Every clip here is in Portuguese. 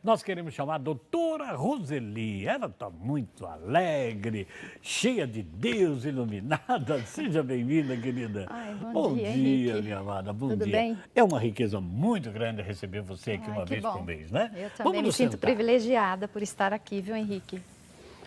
nós queremos chamar a doutora Roseli. Ela está muito alegre, cheia de Deus, iluminada. Seja bem-vinda, querida. Ai, Bom dia, dia, Henrique. minha amada, bom Tudo dia. bem? É uma riqueza muito grande receber você aqui uma Que vez bom. por mês, né? Eu também Vamos me nos sinto sentar. privilegiada por estar aqui, viu, Henrique?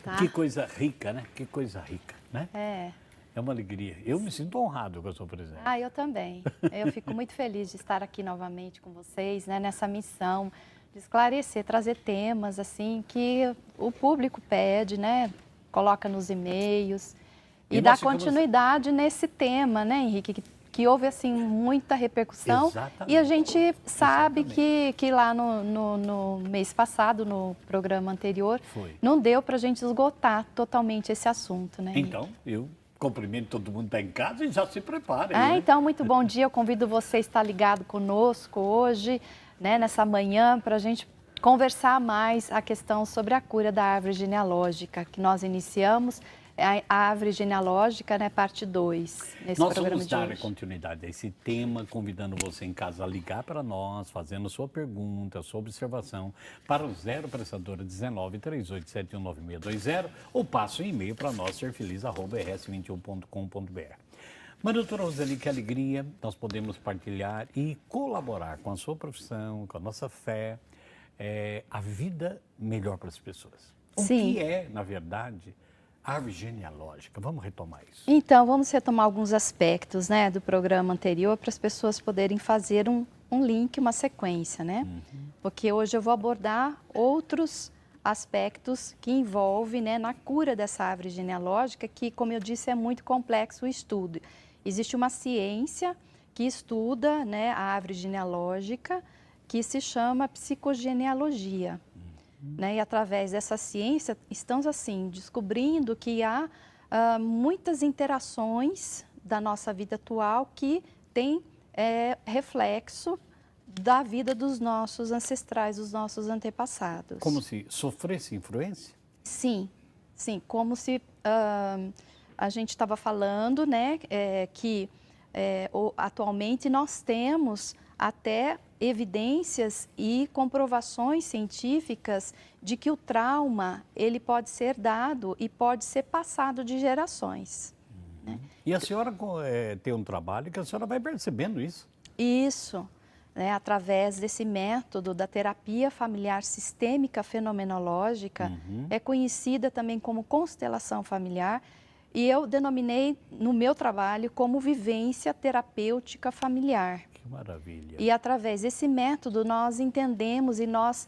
Tá? Que coisa rica, né? Que coisa rica, né? É. É uma alegria. Eu me sinto honrado com a sua presença. Eu também. Eu fico muito feliz de estar aqui novamente com vocês, né, nessa missão de esclarecer, trazer temas assim que o público pede, né, coloca nos e-mails e dar continuidade nesse tema, né, Henrique, que houve assim muita repercussão. Exatamente. E a gente sabe que lá no mês passado, no programa anterior, não deu para a gente esgotar totalmente esse assunto, né, Henrique? Então, eu cumprimento todo mundo que está em casa e já se prepara. Né? Então, muito bom dia. Eu convido você a estar ligado conosco hoje, né, nessa manhã, para a gente conversar mais a questão sobre a cura da árvore genealógica, que nós iniciamos, a árvore genealógica, né, parte 2, nesse programa de hoje. Nós vamos dar continuidade a esse tema, convidando você em casa a ligar para nós, fazendo sua pergunta, sua observação, para o 0 Operadora 19 3871 9620 ou passe um e-mail para nós, serfeliz@rs21.com.br. Mas, doutora Roseli, que alegria nós podemos partilhar e colaborar com a sua profissão, com a nossa fé, a vida melhor para as pessoas. O que é, na verdade, árvore genealógica? Vamos retomar isso. Então, vamos retomar alguns aspectos, né, do programa anterior para as pessoas poderem fazer um link, uma sequência, né? Porque hoje eu vou abordar outros aspectos que envolvem, né, na cura dessa árvore genealógica, que, como eu disse, é muito complexo o estudo. Existe uma ciência que estuda, né, a árvore genealógica, que se chama psicogenealogia. Né? E através dessa ciência, estamos assim, descobrindo que há muitas interações da nossa vida atual que têm reflexo da vida dos nossos ancestrais, dos nossos antepassados. Como se sofresse influência? Sim, sim, como se a gente estava falando, né, que atualmente nós temos até evidências e comprovações científicas de que o trauma ele pode ser dado e pode ser passado de gerações. Né? E a senhora tem um trabalho que a senhora vai percebendo isso? Isso, né, através desse método da terapia familiar sistêmica fenomenológica, é conhecida também como constelação familiar, e eu denominei no meu trabalho como vivência terapêutica familiar. Que maravilha. E através desse método nós entendemos e nós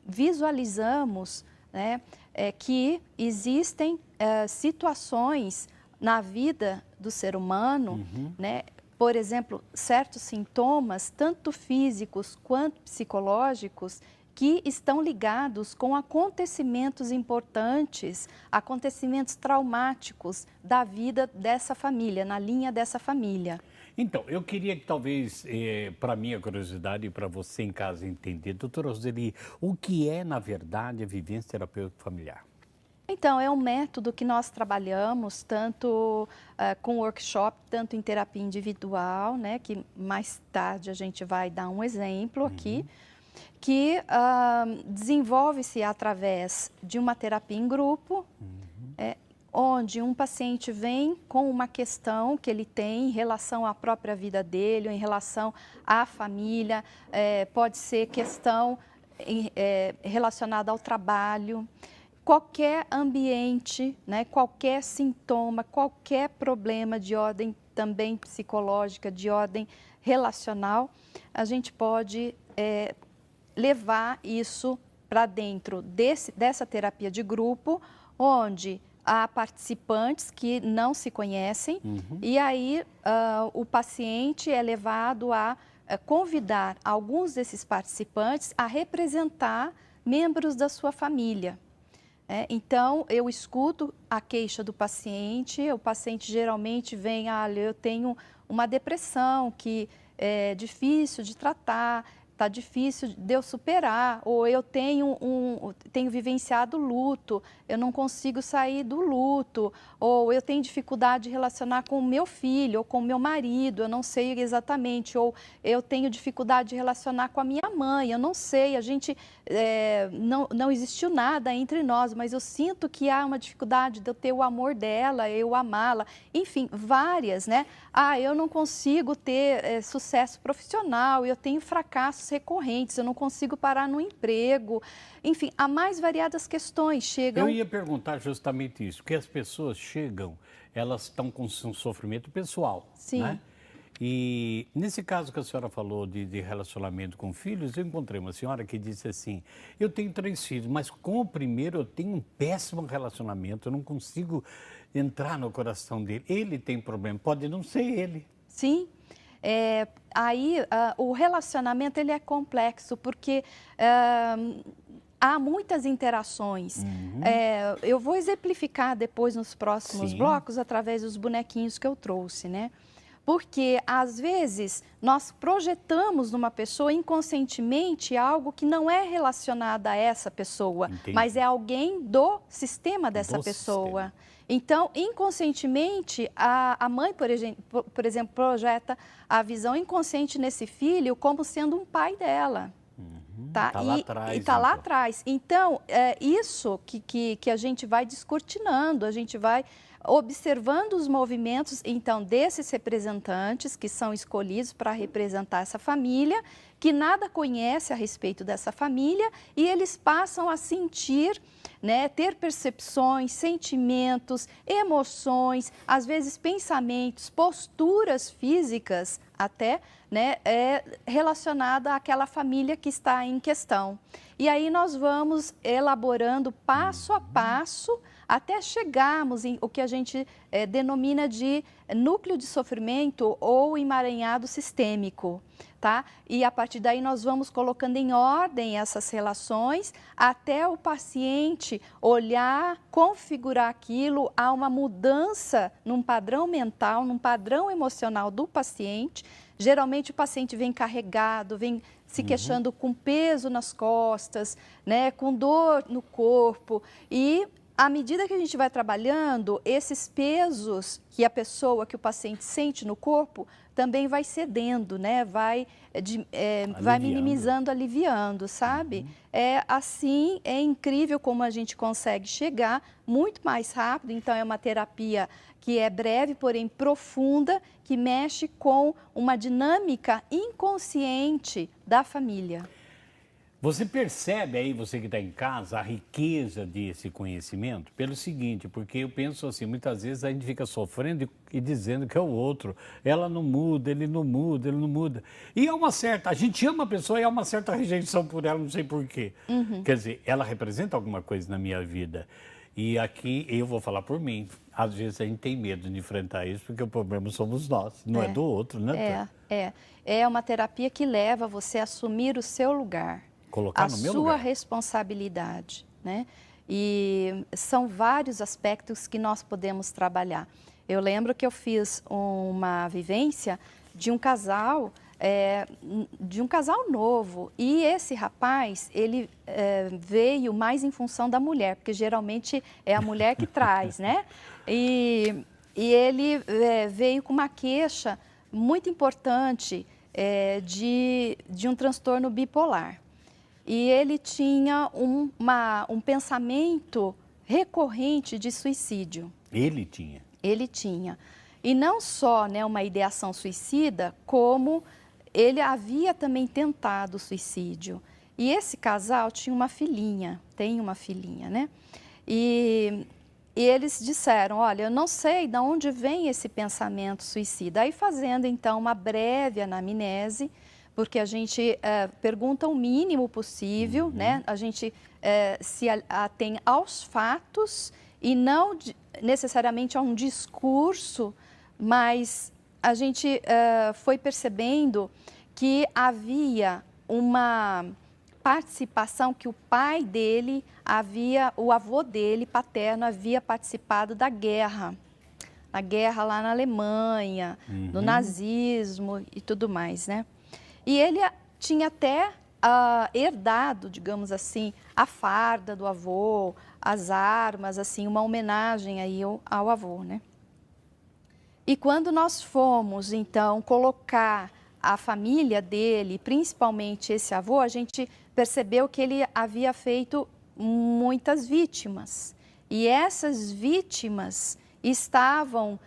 visualizamos, né, que existem situações na vida do ser humano, né, por exemplo, certos sintomas, tanto físicos quanto psicológicos, que estão ligados com acontecimentos importantes, acontecimentos traumáticos da vida dessa família, na linha dessa família. Então, eu queria que talvez, para minha curiosidade e para você em casa entender, doutora Roseli, o que é, na verdade, a vivência terapêutica familiar? Então, é um método que nós trabalhamos tanto com workshop, tanto em terapia individual, né, que mais tarde a gente vai dar um exemplo aqui, que desenvolve-se através de uma terapia em grupo, onde um paciente vem com uma questão que ele tem em relação à própria vida dele, em relação à família, pode ser questão relacionada ao trabalho, qualquer ambiente, né, qualquer sintoma, qualquer problema de ordem também psicológica, de ordem relacional, a gente pode levar isso para dentro dessa terapia de grupo, onde há participantes que não se conhecem e aí o paciente é levado a convidar alguns desses participantes a representar membros da sua família. Então, eu escuto a queixa do paciente, o paciente geralmente vem, olha, eu tenho uma depressão que é difícil de tratar, tá difícil de eu superar, ou eu tenho vivenciado luto, eu não consigo sair do luto, ou eu tenho dificuldade de relacionar com o meu filho ou com o meu marido, eu não sei exatamente, ou eu tenho dificuldade de relacionar com a minha mãe, eu não sei, a gente não existiu nada entre nós, mas eu sinto que há uma dificuldade de eu ter o amor dela, eu amá-la, enfim, várias, né? Eu não consigo ter sucesso profissional, eu tenho fracassos recorrentes, eu não consigo parar no emprego. Enfim, há mais variadas questões chegam... Eu ia perguntar justamente isso, que as pessoas chegam, elas estão com um sofrimento pessoal, Sim. Né? E nesse caso que a senhora falou de relacionamento com filhos, eu encontrei uma senhora que disse assim, eu tenho 3 filhos, mas com o primeiro eu tenho um péssimo relacionamento, eu não consigo entrar no coração dele. Ele tem problema, pode não ser ele. Sim. O relacionamento ele é complexo, porque há muitas interações. Eu vou exemplificar depois nos próximos blocos através dos bonequinhos que eu trouxe, né? Porque, às vezes, nós projetamos numa pessoa inconscientemente algo que não é relacionado a essa pessoa, mas é alguém do sistema dessa pessoa. Então, inconscientemente, a mãe, por exemplo, projeta a visão inconsciente nesse filho como sendo um pai dela. Tá? Tá lá atrás. E está lá atrás. Então, é isso que a gente vai descortinando, a gente vai observando os movimentos, então, desses representantes que são escolhidos para representar essa família, que nada conhece a respeito dessa família, e eles passam a sentir, né, ter percepções, sentimentos, emoções, às vezes pensamentos, posturas físicas até, né, relacionada àquela família que está em questão. E aí nós vamos elaborando passo a passo até chegarmos em o que a gente denomina de núcleo de sofrimento ou emaranhado sistêmico, tá? E a partir daí nós vamos colocando em ordem essas relações até o paciente olhar, configurar aquilo, há uma mudança num padrão mental, num padrão emocional do paciente. Geralmente o paciente vem carregado, vem se queixando com peso nas costas, né, com dor no corpo, e à medida que a gente vai trabalhando, esses pesos que o paciente sente no corpo, também vai cedendo, né? Vai minimizando, aliviando, sabe? Assim, é incrível como a gente consegue chegar muito mais rápido. Então, é uma terapia que é breve, porém profunda, que mexe com uma dinâmica inconsciente da família. Você percebe aí, você que está em casa, a riqueza desse conhecimento? Pelo seguinte, porque eu penso assim, muitas vezes a gente fica sofrendo e dizendo que é o outro. Ela não muda, ele não muda, ele não muda. E a gente ama a pessoa e há uma certa rejeição por ela, não sei por quê. Quer dizer, ela representa alguma coisa na minha vida. E aqui eu vou falar por mim. Às vezes a gente tem medo de enfrentar isso, porque o problema somos nós, não é do outro, né? É uma terapia que leva você a assumir o seu lugar. Colocar no meu lugar. A sua responsabilidade, né? E são vários aspectos que nós podemos trabalhar. Eu lembro que eu fiz uma vivência de um casal novo, e esse rapaz, ele veio mais em função da mulher, porque geralmente é a mulher que traz, né? E ele veio com uma queixa muito importante de um transtorno bipolar. E ele tinha um pensamento recorrente de suicídio. Ele tinha? Ele tinha. E não só, né, uma ideação suicida, como ele havia também tentado o suicídio. E esse casal tinha uma filhinha, tem uma filhinha, né? E eles disseram, olha, eu não sei de onde vem esse pensamento suicida. Aí fazendo, então, uma breve anamnese, porque a gente pergunta o mínimo possível, né? A gente se atém aos fatos e não necessariamente a um discurso, mas a gente foi percebendo que havia uma participação, que o pai dele o avô dele, paterno, havia participado da guerra. A guerra lá na Alemanha, no nazismo e tudo mais, né? E ele tinha até herdado, digamos assim, a farda do avô, as armas, assim, uma homenagem aí ao avô, né? E quando nós fomos, então, colocar a família dele, principalmente esse avô, a gente percebeu que ele havia feito muitas vítimas. E essas vítimas estavam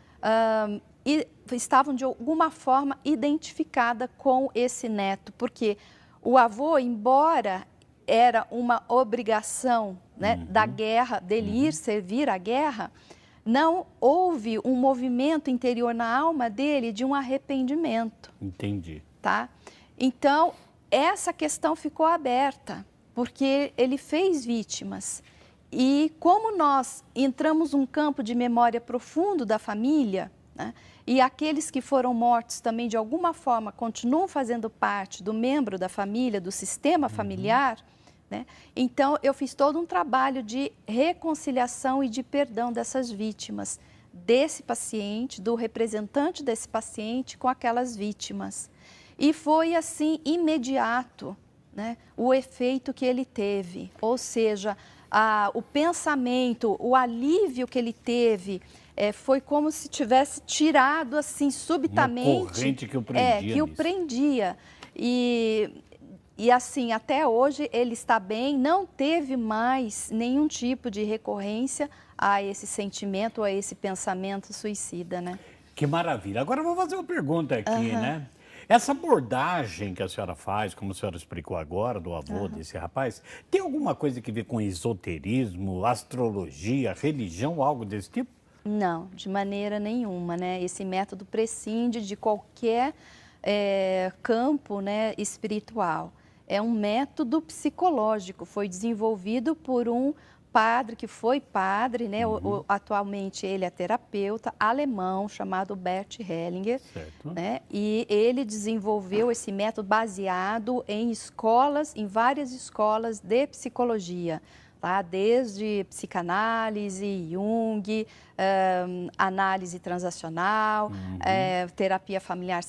de alguma forma identificadas com esse neto, porque o avô, embora era uma obrigação, né, da guerra, dele ir servir à guerra, não houve um movimento interior na alma dele de um arrependimento. Entendi. Tá? Então, essa questão ficou aberta, porque ele fez vítimas. E como nós entramos num campo de memória profundo da família, né, e aqueles que foram mortos também, de alguma forma, continuam fazendo parte do membro da família, do sistema familiar, né? Então, eu fiz todo um trabalho de reconciliação e de perdão dessas vítimas, desse paciente, do representante desse paciente com aquelas vítimas. E foi assim, imediato, né, o efeito que ele teve, ou seja, o pensamento, o alívio que ele teve, foi como se tivesse tirado assim subitamente. Uma corrente que o prendia. Que o prendia. E assim, até hoje ele está bem, não teve mais nenhum tipo de recorrência a esse sentimento, a esse pensamento suicida, né? Que maravilha. Agora eu vou fazer uma pergunta aqui, né? Essa abordagem que a senhora faz, como a senhora explicou agora, do avô desse rapaz, tem alguma coisa que ver com esoterismo, astrologia, religião, algo desse tipo? Não, de maneira nenhuma, né? Esse método prescinde de qualquer campo, né, espiritual. É um método psicológico, foi desenvolvido por um padre que foi padre, né? Atualmente ele é terapeuta alemão chamado Bert Hellinger, né? E ele desenvolveu esse método baseado em escolas, em várias escolas de psicologia, tá? Desde psicanálise, Jung, análise transacional, terapia familiar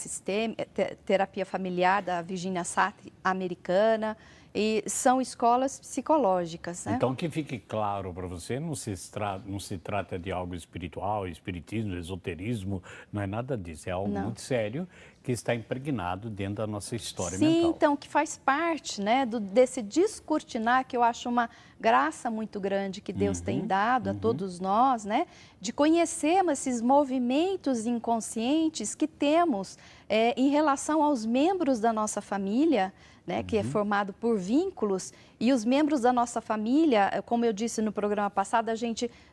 terapia familiar da Virginia Satir americana. E são escolas psicológicas, né? Então, que fique claro para você, não se trata de algo espiritual, espiritismo, esoterismo, não é nada disso. É algo muito sério que está impregnado dentro da nossa história mental. Sim, então, que faz parte, né, desse descortinar, que eu acho uma graça muito grande que Deus tem dado a todos nós, né, de conhecermos esses movimentos inconscientes que temos em relação aos membros da nossa família, né, que é formado por vínculos, e os membros da nossa família, como eu disse no programa passado,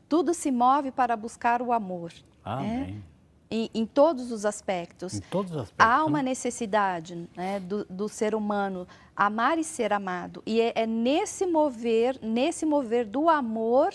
tudo se move para buscar o amor. Amém. Em todos os aspectos. Em todos os aspectos. Há uma necessidade, né, do ser humano amar e ser amado. E é nesse mover do amor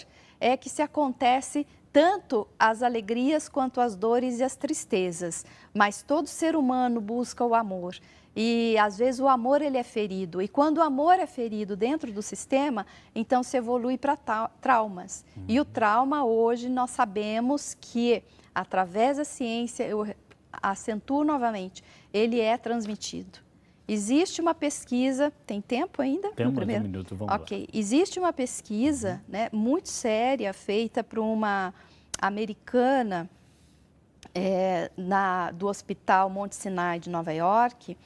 que se acontece tanto as alegrias quanto as dores e as tristezas. Mas todo ser humano busca o amor. E, às vezes, o amor ele é ferido. E quando o amor é ferido dentro do sistema, então se evolui para traumas. E o trauma, hoje, nós sabemos que, através da ciência, eu acentuo novamente, ele é transmitido. Existe uma pesquisa, tem tempo ainda? Temos um minuto, vamos lá. Existe uma pesquisa, né, muito séria, feita por uma americana, do Hospital Monte Sinai de Nova York,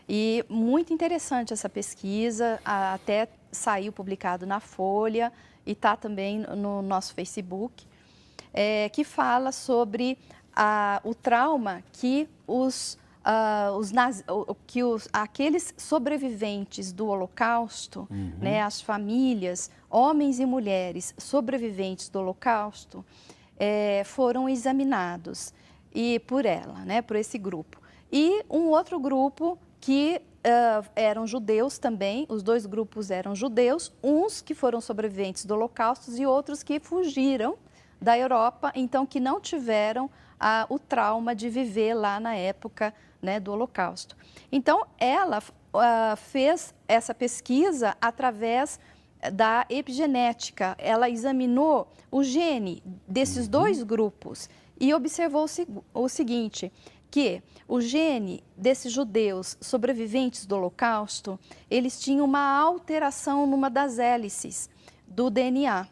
e muito interessante essa pesquisa, até saiu publicado na Folha e está também no nosso Facebook, que fala sobre o trauma que aqueles sobreviventes do Holocausto, né, as famílias, homens e mulheres sobreviventes do Holocausto, foram examinados por ela, né, por esse grupo. E um outro grupo que eram judeus também, os dois grupos eram judeus, uns que foram sobreviventes do Holocausto e outros que fugiram da Europa, então que não tiveram o trauma de viver lá na época, né, do Holocausto. Então, ela fez essa pesquisa através da epigenética. Ela examinou o gene desses dois grupos e observou o seguinte, que o gene desses judeus sobreviventes do Holocausto, eles tinham uma alteração numa das hélices do DNA.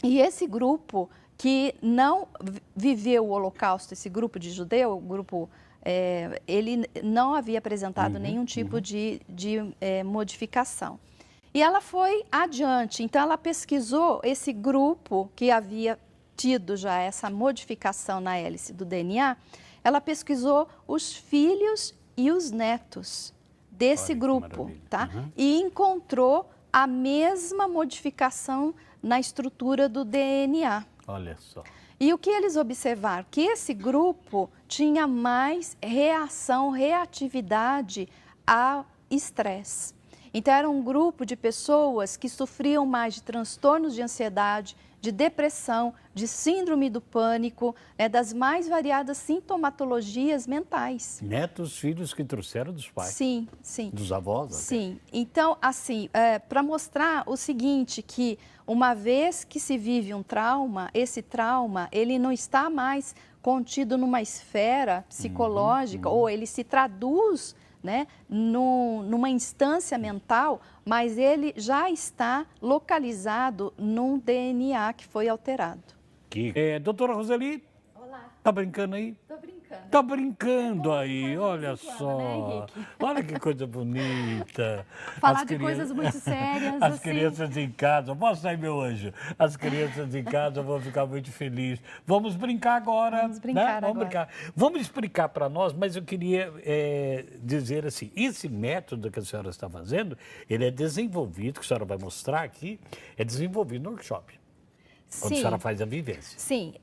E esse grupo que não viveu o Holocausto, esse grupo de judeu, o grupo, ele não havia apresentado nenhum tipo de modificação. E ela foi adiante, então ela pesquisou esse grupo que havia tido já essa modificação na hélice do DNA, ela pesquisou os filhos e os netos desse grupo, tá? E encontrou a mesma modificação na estrutura do DNA. Olha só. E o que eles observaram? Que esse grupo tinha mais reatividade ao estresse. Então, era um grupo de pessoas que sofriam mais de transtornos de ansiedade, de depressão, de síndrome do pânico, das mais variadas sintomatologias mentais. Netos, filhos que trouxeram dos pais. Sim, sim. Dos avós até. Sim. Então, assim, para mostrar o seguinte, que uma vez que se vive um trauma, esse trauma, ele não está mais contido numa esfera psicológica, ou ele se traduz, né, numa instância mental, mas ele já está localizado num DNA que foi alterado. Doutora Roseli? Olá. Tá brincando aí? Tô brincando. Tá brincando aí, olha só. Olha que coisa bonita. Falar de coisas muito sérias, As assim. crianças em casa, posso sair, meu anjo? As crianças em casa vão ficar muito felizes. Vamos brincar agora. Vamos brincar né? agora. Brincar. Vamos explicar para nós, mas eu queria dizer assim, esse método que a senhora está fazendo, ele é desenvolvido, que a senhora vai mostrar aqui, é desenvolvido no workshop. Quando a senhora faz a vivência. Sim,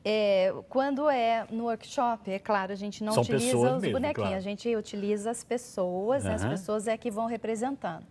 quando é no workshop, é claro, a gente não utiliza os bonequinhos, claro. A gente utiliza as pessoas, né? As pessoas é que vão representando.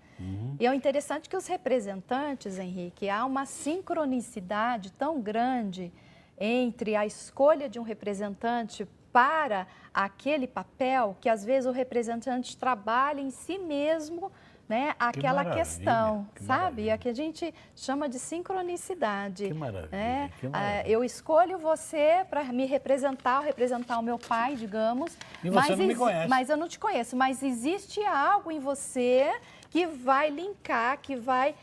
E é interessante que os representantes, Henrique, há uma sincronicidade tão grande entre a escolha de um representante para aquele papel, que às vezes o representante trabalha em si mesmo, né, aquela questão, sabe? É que a gente chama de sincronicidade. Que maravilha, né? Que maravilha. Eu escolho você para me representar o meu pai, digamos. E você não me conhece. Mas eu não te conheço. Mas existe algo em você que vai linkar, que vai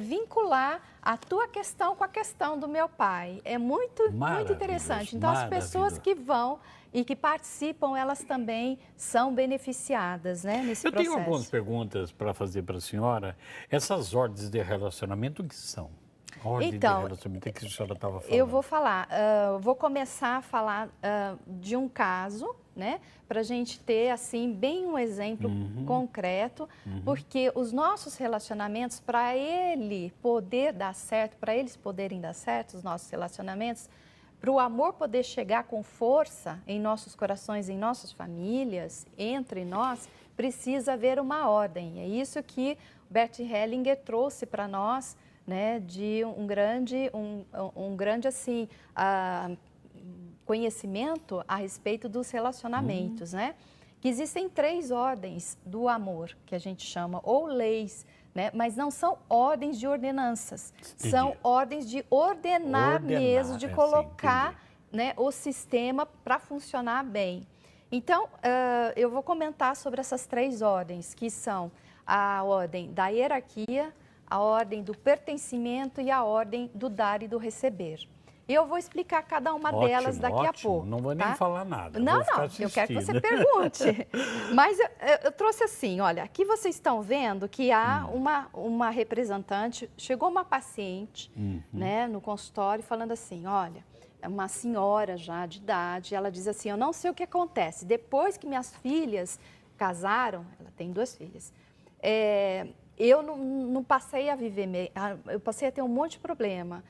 vincular a tua questão com a questão do meu pai. É muito interessante. Então, as pessoas que vão e que participam, elas também são beneficiadas, né, nesse processo. Eu tenho algumas perguntas para fazer para a senhora. Essas ordens de relacionamento, o que são? Ordem de relacionamento que a senhora estava falando. Eu vou falar, vou começar a falar de um caso, né, para a gente ter, assim, bem um exemplo concreto, porque os nossos relacionamentos, para ele poder dar certo, para eles poderem dar certo, os nossos relacionamentos, para o amor poder chegar com força em nossos corações, em nossas famílias, entre nós, precisa haver uma ordem. É isso que Bert Hellinger trouxe para nós, né, de um grande assim, conhecimento a respeito dos relacionamentos, né? Que existem 3 ordens do amor, que a gente chama, ou leis, né? Mas não são ordens de ordenanças, são ordens de ordenar mesmo, de colocar, né, o sistema para funcionar bem. Então, eu vou comentar sobre essas 3 ordens, que são a ordem da hierarquia, a ordem do pertencimento e a ordem do dar e do receber. E eu vou explicar cada uma delas daqui a pouco. Não vou nem falar nada. Não, eu quero que você pergunte. Mas eu trouxe assim, olha, aqui vocês estão vendo que há uma representante, chegou uma paciente, né, no consultório falando assim, olha, é uma senhora já de idade, ela diz assim, eu não sei o que acontece, depois que minhas filhas casaram, ela tem 2 filhas, eu não passei a viver, eu passei a ter um monte de problema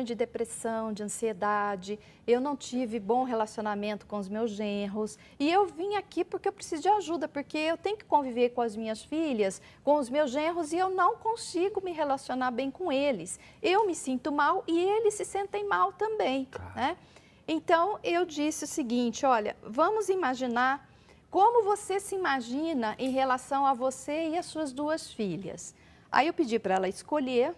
de depressão, de ansiedade, eu não tive bom relacionamento com os meus genros e eu vim aqui porque eu preciso de ajuda, porque eu tenho que conviver com as minhas filhas, com os meus genros e eu não consigo me relacionar bem com eles. Eu me sinto mal e eles se sentem mal também, né? Então, eu disse o seguinte, olha, vamos imaginar como você se imagina em relação a você e as suas 2 filhas. Aí eu pedi para ela escolher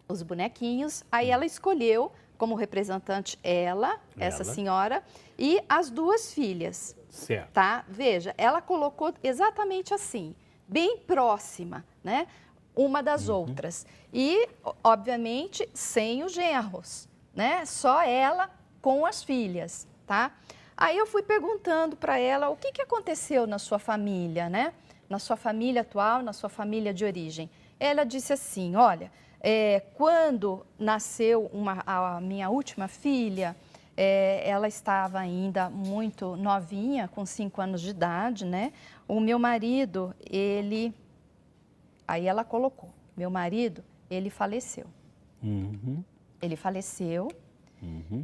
os bonequinhos, aí ela escolheu como representante essa senhora, e as 2 filhas, Certo. Tá? Veja, ela colocou exatamente assim, bem próxima, né? Uma das outras. E, obviamente, sem os genros, né? Só ela com as filhas, tá? Aí eu fui perguntando para ela o que aconteceu na sua família, né? Na sua família atual, na sua família de origem. Ela disse assim, olha, quando nasceu a minha última filha, ela estava ainda muito novinha, com 5 anos de idade, né? O meu marido, aí ela colocou, meu marido, ele faleceu. Ele faleceu.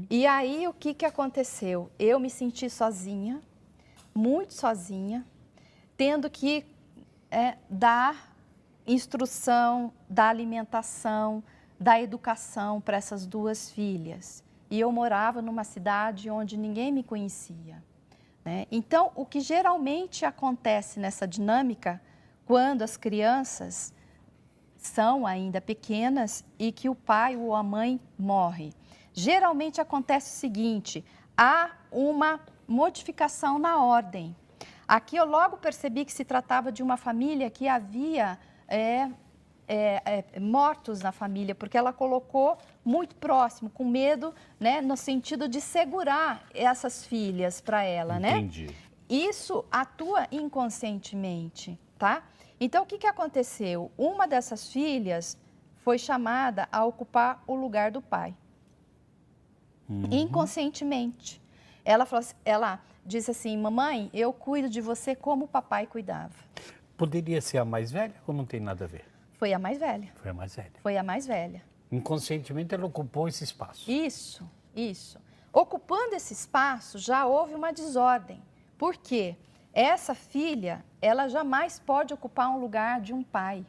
E aí, o que aconteceu? Eu me senti sozinha, muito sozinha, tendo que dar instrução, dar alimentação, dar educação para essas 2 filhas. E eu morava numa cidade onde ninguém me conhecia, né? Então, o que geralmente acontece nessa dinâmica, quando as crianças são ainda pequenas e que o pai ou a mãe morre, geralmente acontece o seguinte, há uma modificação na ordem. Aqui eu logo percebi que se tratava de uma família que havia mortos na família, porque ela colocou muito próximo, com medo, né, no sentido de segurar essas filhas para ela, né? Entendi. Isso atua inconscientemente, tá? Então, o que aconteceu? Uma dessas filhas foi chamada a ocupar o lugar do pai. Inconscientemente. Ela disse assim, mamãe, eu cuido de você como o papai cuidava. Poderia ser a mais velha ou não tem nada a ver? Foi a mais velha. Foi a mais velha. Foi a mais velha. Inconscientemente ela ocupou esse espaço. Isso, isso. Ocupando esse espaço, já houve uma desordem. Por quê? Essa filha, ela jamais pode ocupar um lugar de um pai.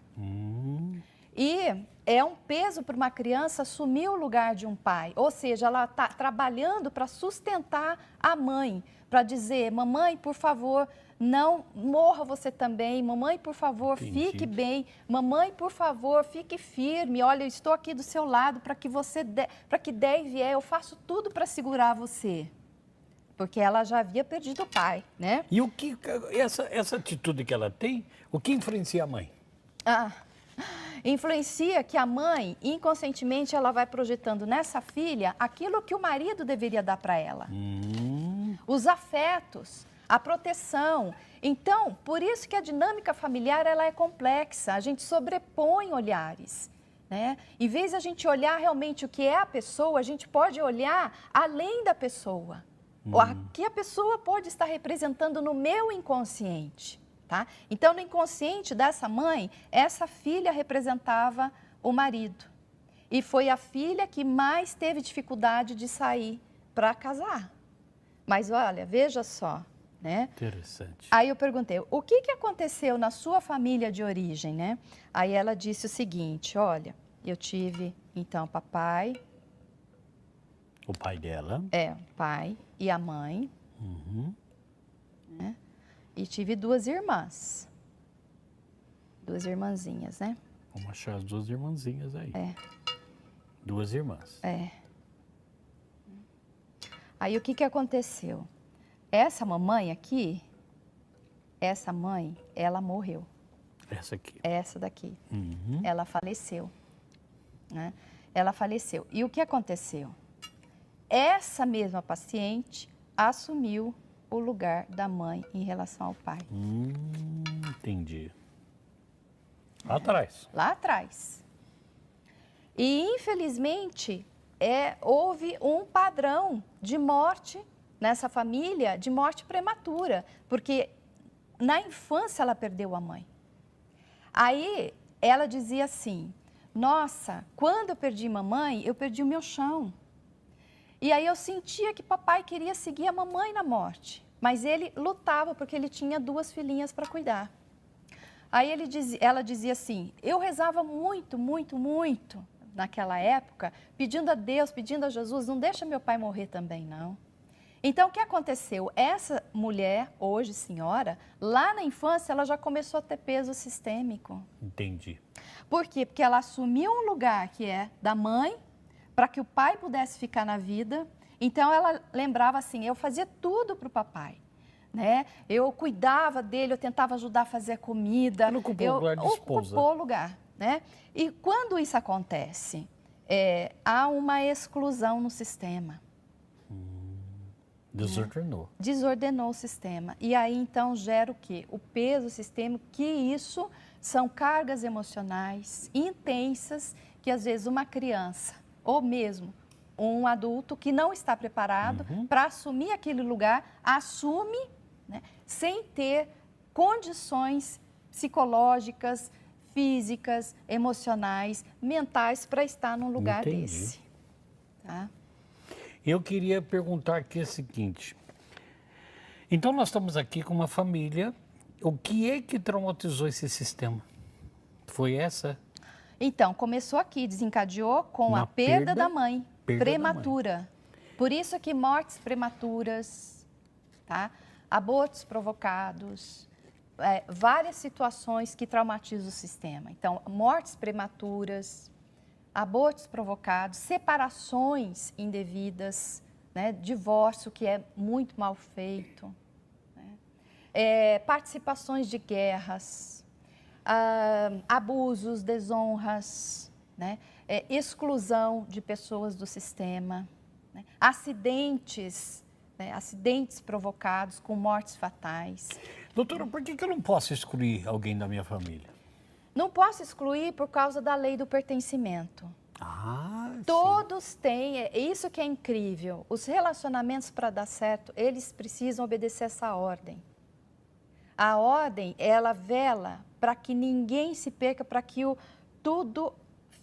E é um peso para uma criança assumir o lugar de um pai. Ou seja, ela está trabalhando para sustentar a mãe, para dizer, mamãe, por favor, não morra você também. Mamãe, por favor, fique bem. Mamãe, por favor, fique firme. Olha, eu estou aqui do seu lado para que para que der e vier, eu faço tudo para segurar você. Porque ela já havia perdido o pai, né? E o que essa atitude que ela tem, o que influencia a mãe? Influencia que a mãe, inconscientemente, ela vai projetando nessa filha aquilo que o marido deveria dar para ela. Os afetos, a proteção. Então, por isso que a dinâmica familiar ela é complexa. A gente sobrepõe olhares, né? Em vez de a gente olhar realmente o que é a pessoa, a gente pode olhar além da pessoa. O que a pessoa pode estar representando no meu inconsciente. Tá? Então, no inconsciente dessa mãe, essa filha representava o marido. E foi a filha que mais teve dificuldade de sair para casar. Mas olha, veja só, né? Interessante. Aí eu perguntei, o que aconteceu na sua família de origem, né? Aí ela disse o seguinte, olha, eu tive, então, papai... O pai dela. O pai e a mãe. Né? E tive 2 irmãs. 2 irmãzinhas, né? Vamos achar as 2 irmãzinhas aí. 2 irmãs. Aí o que aconteceu? Essa mamãe aqui, essa mãe, ela morreu. Essa aqui. Essa daqui. Ela faleceu. Né? Ela faleceu. E o que aconteceu? Essa mesma paciente assumiu o lugar da mãe em relação ao pai. Entendi. Lá atrás. Lá atrás. E, infelizmente, houve um padrão de morte nessa família, de morte prematura, porque na infância ela perdeu a mãe. Aí ela dizia assim, nossa, quando eu perdi mamãe, eu perdi o meu chão. E aí eu sentia que papai queria seguir a mamãe na morte, mas ele lutava porque ele tinha 2 filhinhas para cuidar. Aí ela dizia assim, eu rezava muito, muito, muito naquela época, pedindo a Deus, pedindo a Jesus, não deixa meu pai morrer também, não. Então, o que aconteceu? Essa mulher, hoje senhora, lá na infância, ela já começou a ter peso sistêmico. Entendi. Por quê? Porque ela assumiu um lugar que é da mãe, para que o pai pudesse ficar na vida. Então, ela lembrava assim, eu fazia tudo para o papai. né? Eu cuidava dele, eu tentava ajudar a fazer a comida. Ele ocupou o lugar de esposa. Ocupou o lugar, né? E quando isso acontece, há uma exclusão no sistema. Desordenou. Desordenou o sistema. E aí, então, gera o quê? O peso sistêmico, que isso são cargas emocionais intensas que, às vezes, uma criança, ou mesmo um adulto que não está preparado para assumir aquele lugar, assume, né, sem ter condições psicológicas, físicas, emocionais, mentais para estar num lugar desse. Tá? Eu queria perguntar aqui o seguinte. Então, nós estamos aqui com uma família. O que é que traumatizou esse sistema? Foi essa? Então, começou aqui, desencadeou com a perda da mãe, prematura. Por isso que mortes prematuras, tá? Abortos provocados, várias situações que traumatizam o sistema. Então, mortes prematuras, abortos provocados, separações indevidas, né? Divórcio que é muito mal feito, né? Participações de guerras, abusos, desonras, né? Exclusão de pessoas do sistema, né? Acidentes, né? Acidentes provocados com mortes fatais. Doutora, por que eu não posso excluir alguém da minha família? Não posso excluir por causa da lei do pertencimento. Todos têm, isso que é incrível. Os relacionamentos, para dar certo, eles precisam obedecer essa ordem. A ordem, ela vela para que ninguém se perca, para que tudo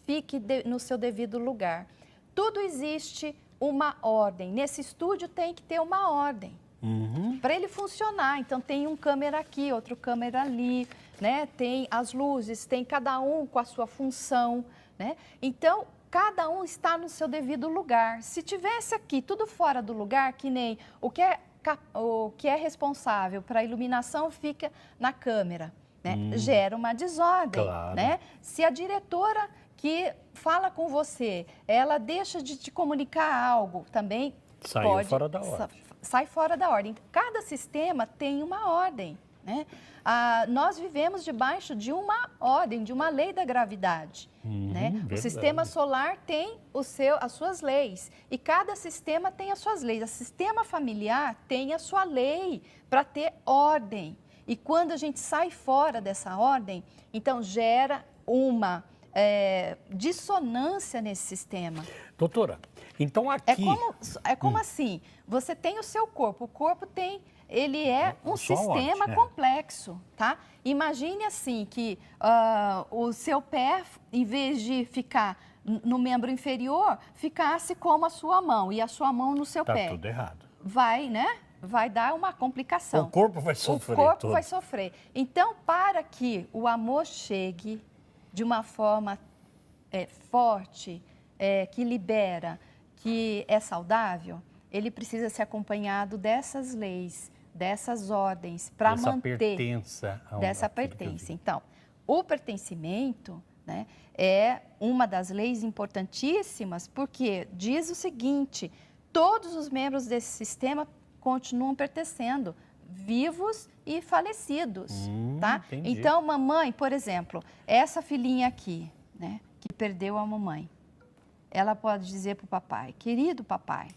fique no seu devido lugar. Tudo existe uma ordem. Nesse estúdio tem que ter uma ordem. Para ele funcionar. Então, tem um câmera aqui, outro câmera ali, né? Tem as luzes, tem cada um com a sua função, né? Então, cada um está no seu devido lugar. Se tivesse aqui tudo fora do lugar, que nem o que é responsável para a iluminação fica na câmera, né? Gera uma desordem, claro, né? Se a diretora que fala com você, ela deixa de te comunicar algo, também saiu fora da ordem. Sai fora da ordem. Cada sistema tem uma ordem, né? Nós vivemos debaixo de uma ordem, de uma lei da gravidade, né? O sistema solar tem as suas leis e cada sistema tem as suas leis. O sistema familiar tem a sua lei para ter ordem. E quando a gente sai fora dessa ordem, então gera uma dissonância nesse sistema. Doutora, então aqui... É como assim, você tem o seu corpo, o corpo ele é um sistema complexo, tá? Imagine assim que o seu pé, em vez de ficar no membro inferior, ficasse como a sua mão e a sua mão no seu pé. Tá tudo errado. Vai, né? Vai dar uma complicação. O corpo vai sofrer. O corpo vai sofrer. Então, para que o amor chegue de uma forma forte, que libera, que é saudável, ele precisa ser acompanhado dessas leis, dessas ordens, para manter dessa pertença. Então, o pertencimento, né, é uma das leis importantíssimas, porque diz o seguinte: todos os membros desse sistema continuam pertencendo, vivos e falecidos, tá? Entendi. Então, mamãe, por exemplo, essa filhinha aqui, né, que perdeu a mamãe, ela pode dizer para o papai: querido papai,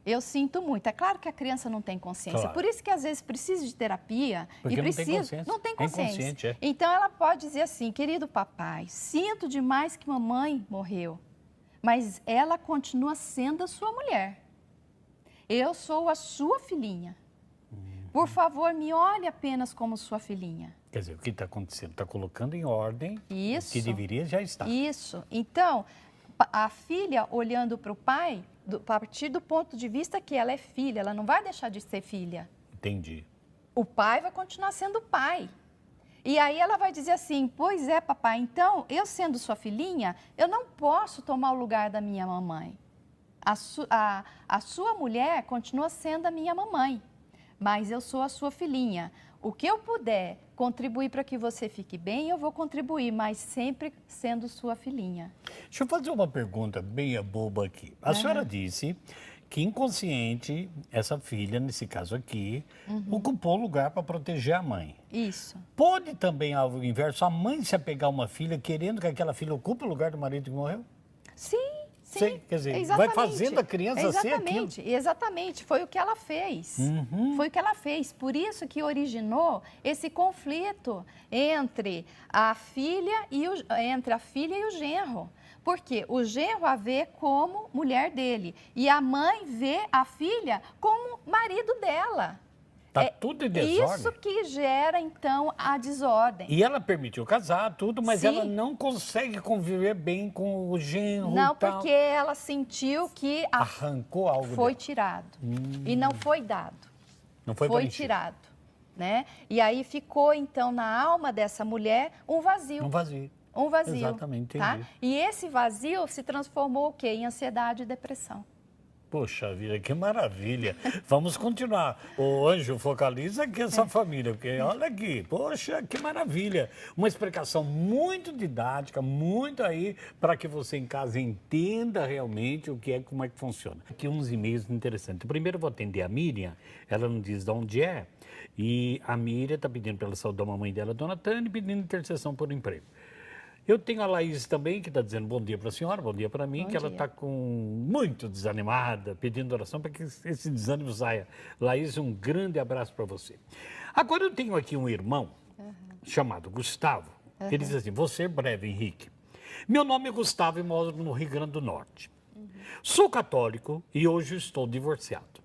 eu sinto muito. É claro que a criança não tem consciência. Claro. Por isso que às vezes precisa de terapia. Porque e precisa. Não tem consciência. Então ela pode dizer assim: querido papai, sinto demais que mamãe morreu, mas ela continua sendo a sua mulher. Eu sou a sua filhinha. Por favor, me olhe apenas como sua filhinha. Quer dizer, o que está acontecendo? Está colocando em ordem Isso. o que deveria já estar. Isso. Então, a filha olhando para o pai, a partir do ponto de vista que ela é filha, ela não vai deixar de ser filha. Entendi. O pai vai continuar sendo pai. E aí ela vai dizer assim: pois é, papai, então, eu sendo sua filhinha, eu não posso tomar o lugar da minha mamãe. A sua mulher continua sendo a minha mamãe, mas eu sou a sua filhinha. O que eu puder contribuir para que você fique bem, eu vou contribuir, mas sempre sendo sua filhinha. Deixa eu fazer uma pergunta bem boba aqui. A senhora disse que inconsciente, essa filha, nesse caso aqui, ocupou o lugar para proteger a mãe. Isso. Pode também, ao inverso, a mãe se apegar a uma filha querendo que aquela filha ocupe o lugar do marido que morreu? Sim. Sim, quer dizer, exatamente. vai fazendo a criança ser aquilo. Exatamente, foi o que ela fez. Foi o que ela fez. Por isso que originou esse conflito entre a filha e o genro. Porque o genro a vê como mulher dele e a mãe vê a filha como marido dela. Tá tudo em desordem. Isso que gera, então, a desordem. E ela permitiu casar, tudo, mas Sim. ela não consegue conviver bem com o genro Não, e tal. porque ela sentiu que arrancou algo foi dela. tirado. E não foi dado. Não foi tirado. Né? E aí ficou, então, na alma dessa mulher um vazio. Um vazio. Um vazio. Exatamente, tá? entendi. E esse vazio se transformou o quê? Em ansiedade e depressão. Poxa vida, que maravilha. Vamos continuar. O Anjo focaliza aqui essa família, porque olha aqui, poxa, que maravilha. Uma explicação muito didática, muito aí, para que você em casa entenda realmente o que é, como é que funciona. Aqui uns e-mails interessantes. Primeiro eu vou atender a Miriam, ela não diz de onde é, e a Miriam está pedindo pela saúde da mamãe dela, Dona Tânia, pedindo intercessão por emprego. Eu tenho a Laís também, que está dizendo bom dia para a senhora, bom dia para mim, que ela está muito desanimada, pedindo oração para que esse desânimo saia. Laís, um grande abraço para você. Agora eu tenho aqui um irmão chamado Gustavo. Ele diz assim, vou ser breve, Henrique. Meu nome é Gustavo e moro no Rio Grande do Norte. Sou católico e hoje estou divorciado.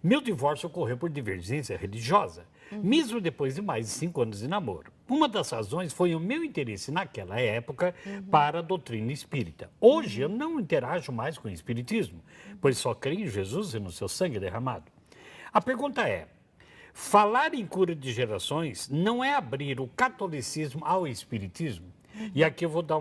Meu divórcio ocorreu por divergência religiosa, mesmo depois de mais de 5 anos de namoro. Uma das razões foi o meu interesse naquela época para a doutrina espírita. Hoje eu não interajo mais com o espiritismo, pois só creio em Jesus e no seu sangue derramado. A pergunta é, falar em cura de gerações não é abrir o catolicismo ao espiritismo? E aqui eu vou dar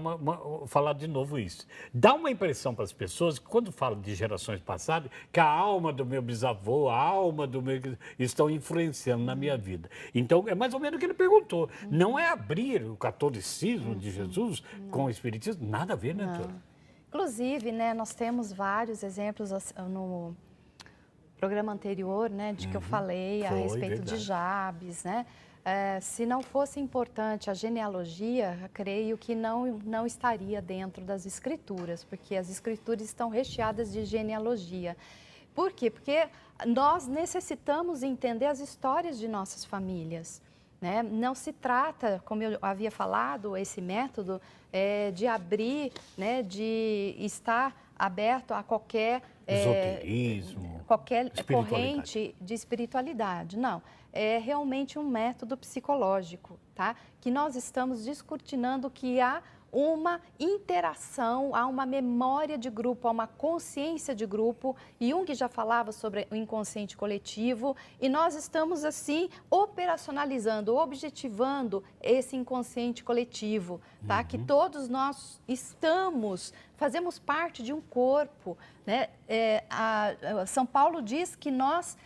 falar de novo isso. Dá uma impressão para as pessoas que quando falo de gerações passadas, que a alma do meu bisavô, a alma do meu... estão influenciando na minha vida. Então, é mais ou menos o que ele perguntou. Não é abrir o catolicismo de Jesus com o espiritismo? Nada a ver, né, doutora? Inclusive, né, nós temos vários exemplos no programa anterior, né, de que eu falei a respeito de Jabes, né? Se não fosse importante a genealogia, creio que não estaria dentro das escrituras, porque as escrituras estão recheadas de genealogia. Por quê? Porque nós necessitamos entender as histórias de nossas famílias. Né? Não se trata, como eu havia falado, esse método de abrir, né, de estar aberto a qualquer esoterismo, qualquer corrente de espiritualidade. Não, é realmente um método psicológico, tá? Que nós estamos descortinando que há uma interação, há uma memória de grupo, há uma consciência de grupo. Jung já falava sobre o inconsciente coletivo e nós estamos, assim, operacionalizando, objetivando esse inconsciente coletivo, tá? Que todos nós fazemos parte de um corpo, né? São Paulo diz que nós...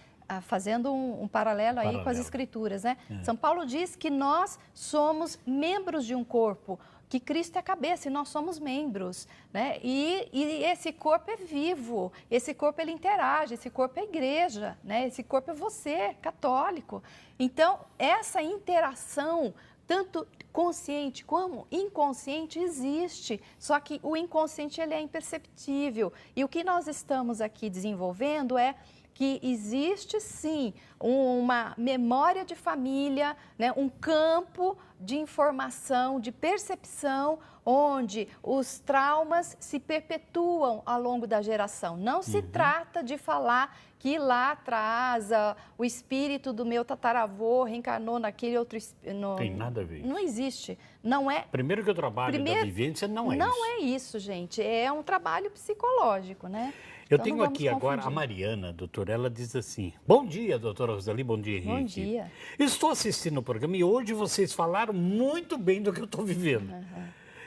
fazendo um paralelo aí com as escrituras, né? São Paulo diz que nós somos membros de um corpo, que Cristo é a cabeça e nós somos membros, né? E esse corpo é vivo, esse corpo ele interage, esse corpo é a igreja, né? Esse corpo é você, católico. Então, essa interação, tanto consciente como inconsciente, existe, só que o inconsciente ele é imperceptível. E o que nós estamos aqui desenvolvendo é que existe, sim, uma memória de família, né, um campo de informação, de percepção, onde os traumas se perpetuam ao longo da geração. Não se trata de falar que lá atrás o espírito do meu tataravô reencarnou naquele outro espírito. Não tem nada a ver. Não existe. Não é. Primeiro que o trabalho da vivência não é isso. Não é isso, gente. É um trabalho psicológico, né? Eu tenho aqui agora a Mariana, doutora, ela diz assim, bom dia, doutora Rosali, bom dia, Henrique. Bom dia. Estou assistindo o programa e hoje vocês falaram muito bem do que eu estou vivendo.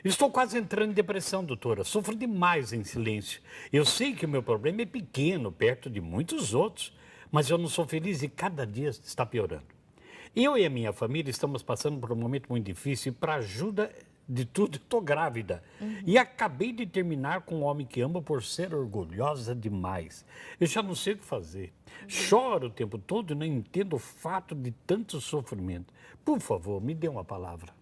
Estou quase entrando em depressão, doutora, sofro demais em silêncio. Eu sei que o meu problema é pequeno, perto de muitos outros, mas eu não sou feliz e cada dia está piorando. Eu e a minha família estamos passando por um momento muito difícil e para ajuda de tudo, estou grávida. E acabei de terminar com um homem que amo por ser orgulhosa demais. Eu já não sei o que fazer. Choro o tempo todo e não entendo o fato de tanto sofrimento. Por favor, me dê uma palavra.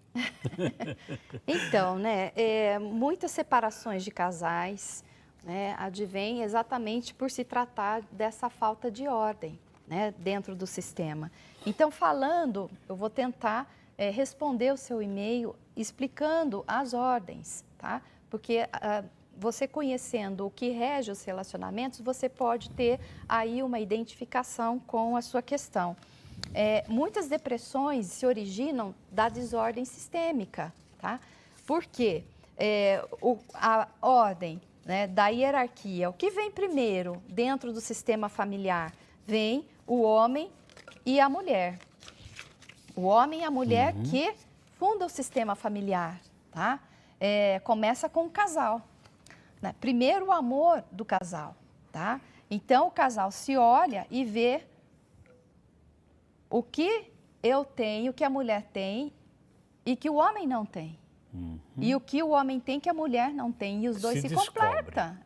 Então, né, muitas separações de casais, né, advêm exatamente por se tratar dessa falta de ordem, né, dentro do sistema. Então, eu vou tentar responder o seu e-mail explicando as ordens, tá? Porque você conhecendo o que rege os relacionamentos, você pode ter aí uma identificação com a sua questão. Muitas depressões se originam da desordem sistêmica, tá? Por quê? A ordem, né, da hierarquia, o que vem primeiro dentro do sistema familiar? Vem o homem e a mulher. O homem e a mulher que fundam o sistema familiar, tá? Começa com o casal, né? Primeiro o amor do casal, tá? Então o casal se olha e vê o que eu tenho, o que a mulher tem e que o homem não tem. E o que o homem tem que a mulher não tem. E os dois se completam.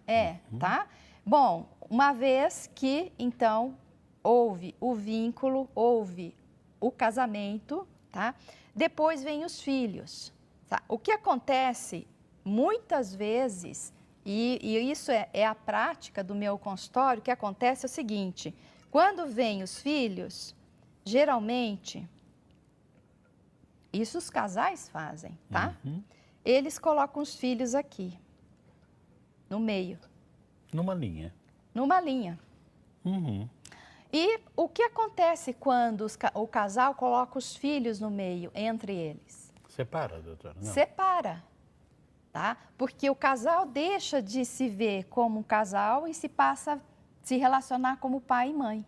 Tá? Bom, uma vez que, então, houve o vínculo, houve o casamento, tá? Depois vem os filhos. Tá? O que acontece, muitas vezes, e isso é a prática do meu consultório, o que acontece é o seguinte, quando vêm os filhos, geralmente, isso os casais fazem, tá? Eles colocam os filhos aqui, no meio. Numa linha. Numa linha. E o que acontece quando o casal coloca os filhos no meio, entre eles? Separa, doutora? Não. Separa, tá? Porque o casal deixa de se ver como um casal e se passa a se relacionar como pai e mãe.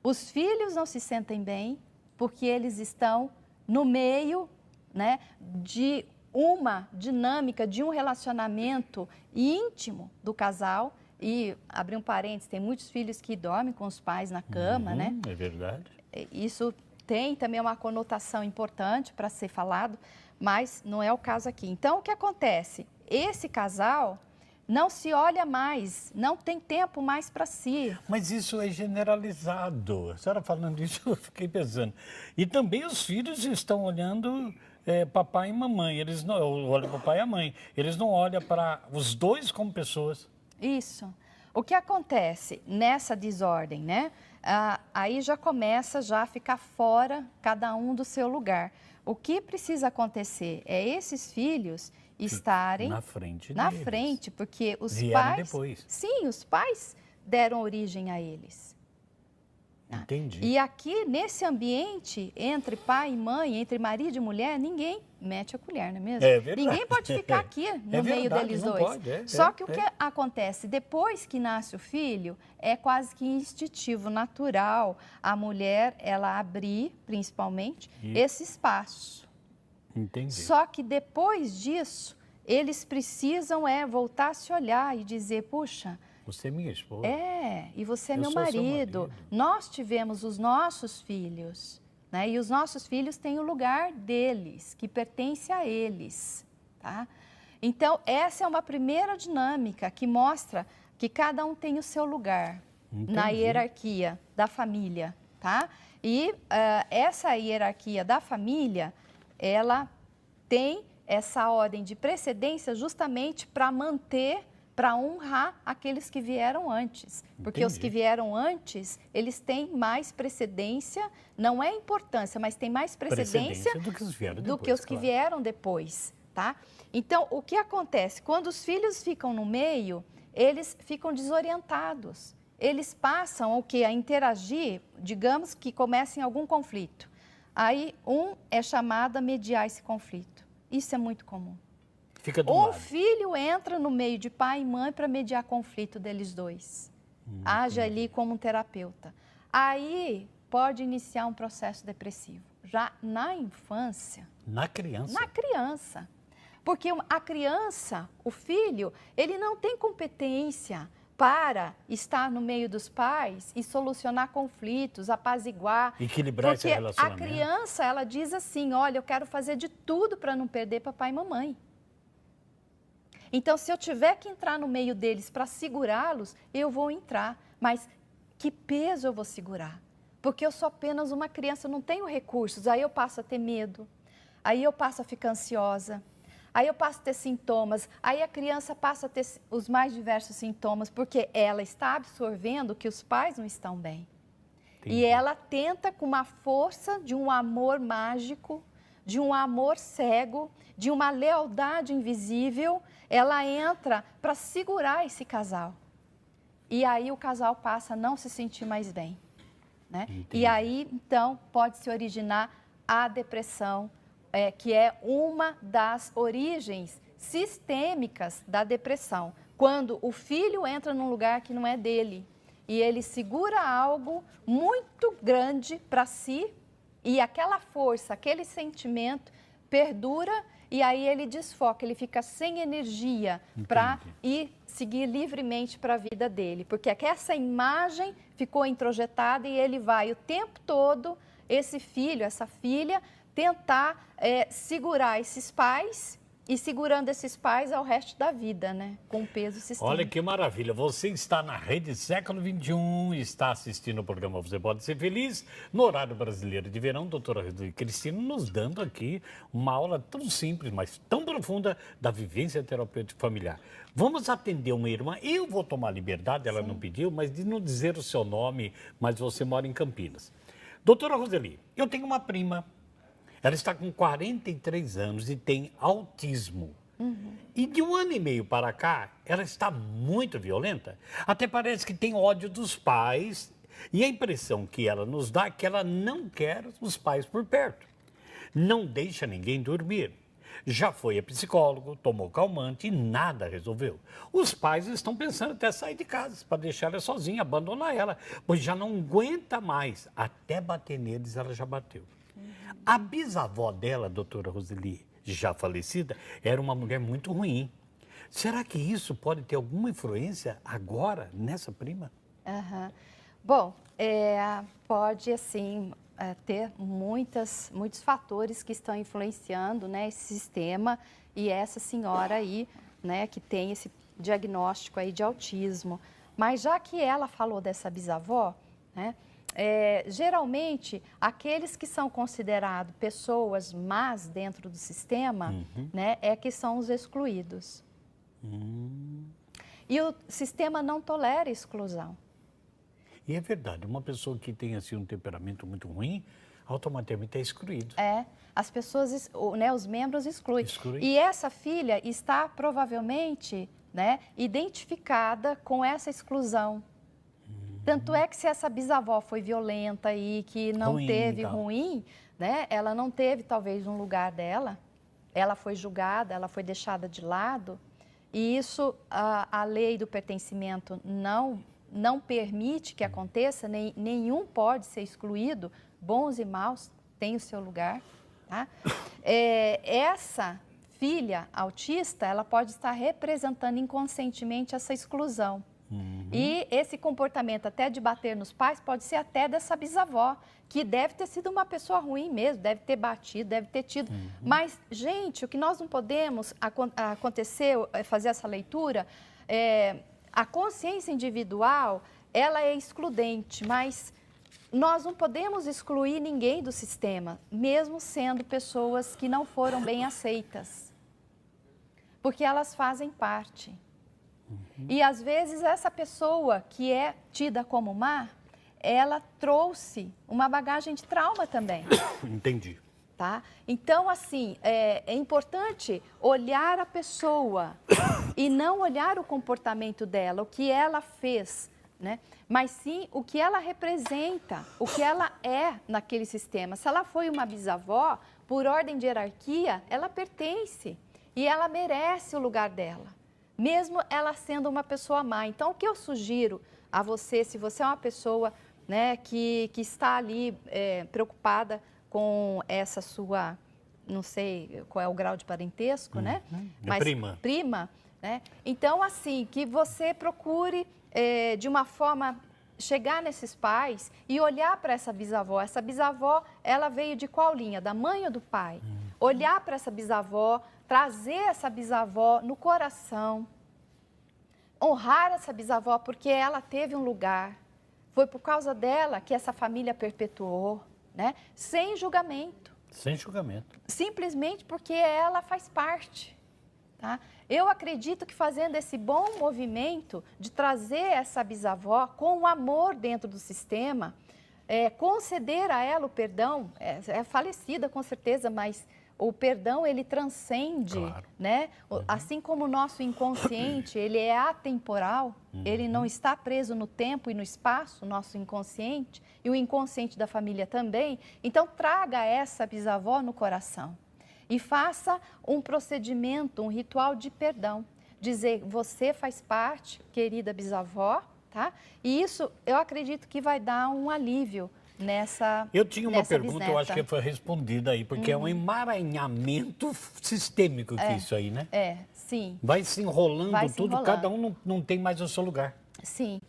Os filhos não se sentem bem porque eles estão no meio, né, de uma dinâmica, de um relacionamento íntimo do casal. E, abrir um parênteses, tem muitos filhos que dormem com os pais na cama, né? É verdade. Isso tem também uma conotação importante para ser falado, mas não é o caso aqui. Então, o que acontece? Esse casal não se olha mais, não tem tempo mais para si. Mas isso é generalizado. A senhora falando isso, eu fiquei pensando. E também os filhos estão olhando papai e mamãe. Eles não olham para o pai e a mãe. Eles não olham para os dois como pessoas. Isso. O que acontece nessa desordem, né? Aí já começa a ficar fora cada um do seu lugar. O que precisa acontecer é esses filhos estarem na frente na deles. Frente, porque os vieram pais, depois. Sim, os pais deram origem a eles. Entendi. E aqui, nesse ambiente, entre pai e mãe, entre marido e mulher, ninguém mete a colher, não é mesmo? É verdade. Ninguém pode ficar aqui no meio deles dois. Pode, Só que o que acontece, depois que nasce o filho, é quase que instintivo, natural, a mulher, ela abrir, principalmente, esse espaço. Entendi. Só que depois disso, eles precisam voltar a se olhar e dizer, puxa... Você é minha esposa. E você é meu sou seu marido. Nós tivemos os nossos filhos, né? E os nossos filhos têm o lugar deles, que pertence a eles, tá? Então, essa é uma primeira dinâmica que mostra que cada um tem o seu lugar na hierarquia da família, tá? E essa hierarquia da família, ela tem essa ordem de precedência justamente para manter, para honrar aqueles que vieram antes. Porque os que vieram antes, eles têm mais precedência, não é importância, mas tem mais precedência do que os, que vieram depois, tá? Então, o que acontece? Quando os filhos ficam no meio, eles ficam desorientados. Eles passam o quê? A interagir, digamos que comecem algum conflito. Aí, um é chamado a mediar esse conflito. Isso é muito comum. Fica do lado. Filho entra no meio de pai e mãe para mediar conflito deles dois. Age ali como um terapeuta. Aí pode iniciar um processo depressivo. Já na infância. Na criança? Na criança. Porque a criança, o filho, ele não tem competência para estar no meio dos pais e solucionar conflitos, apaziguar. Equilibrar esse relacionamento. Porque a criança, ela diz assim, olha, eu quero fazer de tudo para não perder papai e mamãe. Então, se eu tiver que entrar no meio deles para segurá-los, eu vou entrar. Mas que peso eu vou segurar? Porque eu sou apenas uma criança, eu não tenho recursos. Aí eu passo a ter medo, aí eu passo a ficar ansiosa. Aí eu passo a ter sintomas, aí a criança passa a ter os mais diversos sintomas, porque ela está absorvendo que os pais não estão bem. Entendi. E ela tenta, com uma força de um amor mágico, de um amor cego, de uma lealdade invisível, ela entra para segurar esse casal. E aí o casal passa a não se sentir mais bem, né? E aí, então, pode se originar a depressão, que é uma das origens sistêmicas da depressão. Quando o filho entra num lugar que não é dele e ele segura algo muito grande para si e aquela força, aquele sentimento perdura e aí ele desfoca, ele fica sem energia para ir seguir livremente para a vida dele. Porque essa imagem ficou introjetada e ele vai o tempo todo, esse filho, essa filha, tentar segurar esses pais e segurando esses pais ao resto da vida, né? Com peso sistêmico. Olha que maravilha, você está na Rede Século XXI, está assistindo o programa Você Pode Ser Feliz, no horário brasileiro de verão, doutora Cristina nos dando aqui uma aula tão simples, mas tão profunda da vivência terapêutica familiar. Vamos atender uma irmã, eu vou tomar liberdade, ela não pediu, mas de não dizer o seu nome, mas você mora em Campinas. Doutora Roseli, eu tenho uma prima. Ela está com 43 anos e tem autismo. E de 1 ano e meio para cá, ela está muito violenta. Até parece que tem ódio dos pais. E a impressão que ela nos dá é que ela não quer os pais por perto. Não deixa ninguém dormir. Já foi a psicólogo, tomou calmante e nada resolveu. Os pais estão pensando até sair de casa para deixar ela sozinha, abandonar ela, pois já não aguenta mais. Até bater neles ela já bateu. A bisavó dela, doutora Roseli, já falecida, era uma mulher muito ruim. Será que isso pode ter alguma influência agora nessa prima? Bom, pode, assim, ter muitos fatores que estão influenciando, né, esse sistema e essa senhora aí, né, que tem esse diagnóstico aí de autismo. Mas já que ela falou dessa bisavó, né, geralmente, aqueles que são considerados pessoas más dentro do sistema, né, que são os excluídos. E o sistema não tolera exclusão. E é verdade, uma pessoa que tem assim, um temperamento muito ruim, automaticamente é excluído. As pessoas, né, os membros excluem. E essa filha está provavelmente, né, identificada com essa exclusão. Tanto é que se essa bisavó foi violenta e que não teve ruim, né? Ela não teve talvez um lugar dela, ela foi julgada, ela foi deixada de lado e isso a lei do pertencimento não permite que aconteça, nenhum pode ser excluído, bons e maus têm o seu lugar, tá? Essa filha autista, ela pode estar representando inconscientemente essa exclusão. E esse comportamento até de bater nos pais pode ser até dessa bisavó, que deve ter sido uma pessoa ruim mesmo, deve ter batido, deve ter tido. Mas, gente, o que nós não podemos fazer essa leitura, a consciência individual, ela é excludente, mas nós não podemos excluir ninguém do sistema, mesmo sendo pessoas que não foram bem aceitas, porque elas fazem parte. E, às vezes, essa pessoa que é tida como má, ela trouxe uma bagagem de trauma também. Entendi. Tá? Então, assim, é importante olhar a pessoa e não olhar o comportamento dela, o que ela fez, né? Mas sim o que ela representa, o que ela é naquele sistema. Se ela foi uma bisavó, por ordem de hierarquia, ela pertence e ela merece o lugar dela, mesmo ela sendo uma pessoa má. Então, o que eu sugiro a você, se você é uma pessoa, né, que está ali preocupada com essa sua, não sei qual é o grau de parentesco, né? Mas prima, né? Então, assim, que você procure de uma forma, chegar nesses pais e olhar para essa bisavó. Essa bisavó, ela veio de qual linha? Da mãe ou do pai? Olhar para essa bisavó, trazer essa bisavó no coração, honrar essa bisavó porque ela teve um lugar. Foi por causa dela que essa família perpetuou, né? Sem julgamento. Sem julgamento. Simplesmente porque ela faz parte. Tá? Eu acredito que fazendo esse bom movimento de trazer essa bisavó com o amor dentro do sistema, conceder a ela o perdão, é falecida com certeza, mas o perdão ele transcende, claro, né? Assim como o nosso inconsciente, ele é atemporal, ele não está preso no tempo e no espaço, o nosso inconsciente, e o inconsciente da família também. Então, traga essa bisavó no coração e faça um procedimento, um ritual de perdão. Dizer, você faz parte, querida bisavó, tá? E isso, eu acredito que vai dar um alívio nessa Eu tinha uma pergunta, bisneta. eu acho que foi respondida aí, porque é um emaranhamento sistêmico que isso aí, né? Sim. Vai se enrolando tudo, cada um não tem mais o seu lugar. Sim.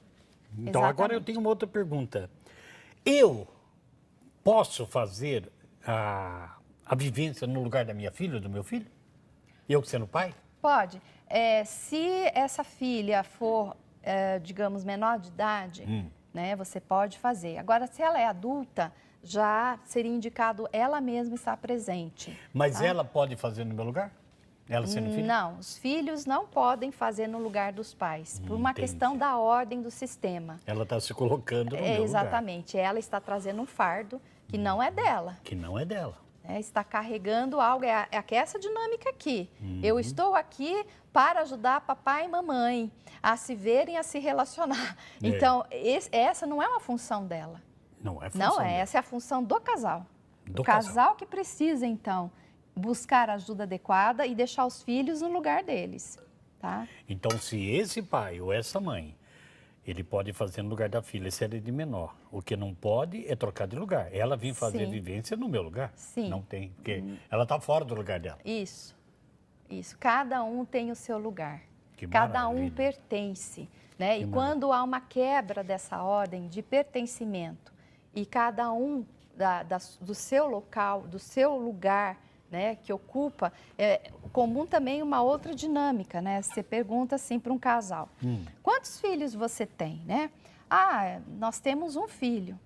Então, agora eu tenho uma outra pergunta. Eu posso fazer a vivência no lugar da minha filha, do meu filho? Eu sendo pai? Pode. Se essa filha for, digamos, menor de idade, né, você pode fazer. Agora, se ela é adulta, já seria indicado ela mesma estar presente. Mas tá? ela pode fazer no meu lugar? Ela sendo filha? Não, os filhos não podem fazer no lugar dos pais, por uma questão da ordem do sistema. Ela está se colocando no meu exatamente. lugar. Ela está trazendo um fardo que não é dela. Que não é dela. Está carregando algo, é essa dinâmica aqui. Eu estou aqui para ajudar papai e mamãe a se verem, a se relacionar. Então, essa não é uma função dela. Não é função dela. Essa é a função do casal. Do casal que precisa, então, buscar a ajuda adequada e deixar os filhos no lugar deles. Tá? Então, se esse pai ou essa mãe, ele pode fazer no lugar da filha, se ela é de menor. O que não pode é trocar de lugar. Ela vir fazer vivência no meu lugar. Sim. Não tem, porque ela está fora do lugar dela. Isso. Cada um tem o seu lugar. Que cada maravilha. um pertence. Né? E quando há uma quebra dessa ordem de pertencimento e cada um do seu local, do seu lugar, né, que ocupa, é comum também uma outra dinâmica, né? Você pergunta assim para um casal, quantos filhos você tem, né? Nós temos um filho.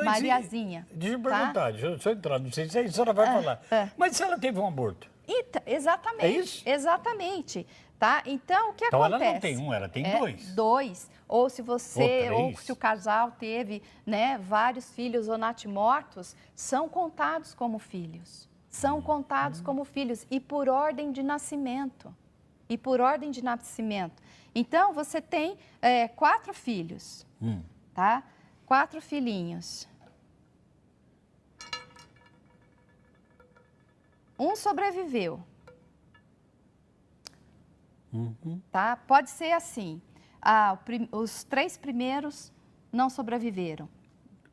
Mariazinha. Deixa eu perguntar, deixa eu entrar, não sei se a senhora vai falar. Mas se ela teve um aborto? Exatamente. É isso? Exatamente. Tá? Então, o que acontece? Então, ela não tem um, ela tem dois. Dois. Ou se ou se o casal teve, né, vários filhos ou natimortos, são contados como filhos. São contados como filhos e por ordem de nascimento. Então, você tem 4 filhos, tá? 4 filhinhos. Um sobreviveu. Tá? Pode ser assim. Os 3 primeiros não sobreviveram.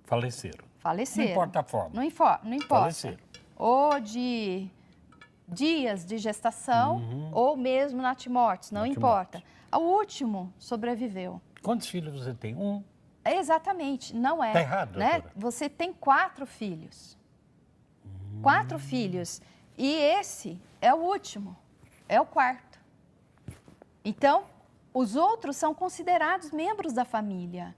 Faleceram. Não importa a forma. Não importa. Faleceram. Ou de dias de gestação, ou mesmo natimortos, não importa. O último sobreviveu. Quantos filhos você tem? Um. Exatamente, não é. Está errado, né? doutora. Você tem 4 filhos. 4 filhos. E esse é o último, é o 4º. Então, os outros são considerados membros da família.